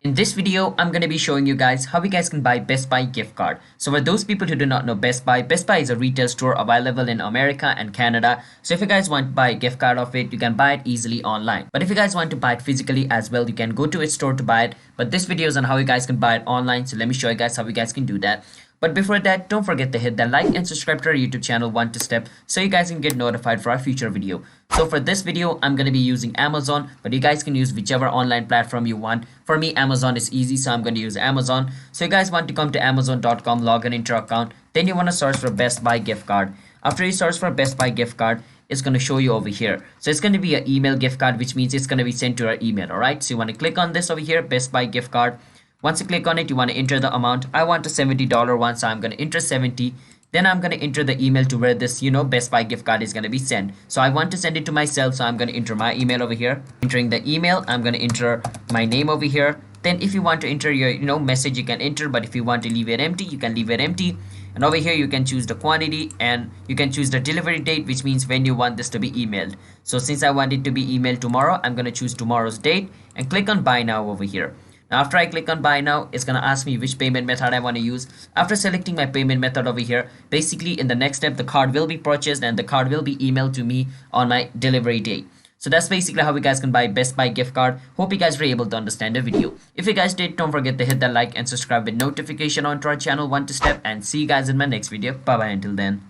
In this video, I'm going to be showing you guys how you guys can buy Best Buy gift card. So for those people who do not know Best Buy is a retail store available in America and Canada. So if you guys want to buy a gift card of it, you can buy it easily online. But if you guys want to buy it physically as well, you can go to its store to buy it. But this video is on how you guys can buy it online. So let me show you guys how you guys can do that. But before that, don't forget to hit that like and subscribe to our YouTube channel one to step so you guys can get notified for our future video. So for this video, I'm going to be using Amazon, but you guys can use whichever online platform you want. For me, Amazon is easy, so I'm going to use Amazon. So you guys want to come to Amazon.com, log in into your account. Then you want to search for Best Buy gift card. After you search for Best Buy gift card, it's going to show you over here. So it's going to be an email gift card, which means it's going to be sent to your email. All right. So you want to click on this over here, Best Buy gift card. Once you click on it, you want to enter the amount. I want a $70 one, so I'm going to enter 70. Then I'm going to enter the email to where this, Best Buy gift card is going to be sent. So I want to send it to myself, so I'm going to enter my email over here. Entering the email, I'm going to enter my name over here. Then if you want to enter your, message, you can enter. But if you want to leave it empty, you can leave it empty. And over here, you can choose the quantity and you can choose the delivery date, which means when you want this to be emailed. So since I want it to be emailed tomorrow, I'm going to choose tomorrow's date and click on buy now over here. Now after I click on buy now, it's going to ask me which payment method I want to use. After selecting my payment method over here, basically in the next step, the card will be purchased and the card will be emailed to me on my delivery date. So that's basically how you guys can buy Best Buy gift card. Hope you guys were able to understand the video. If you guys did, don't forget to hit that like and subscribe with notification onto our channel one to step, and see you guys in my next video. Bye bye until then.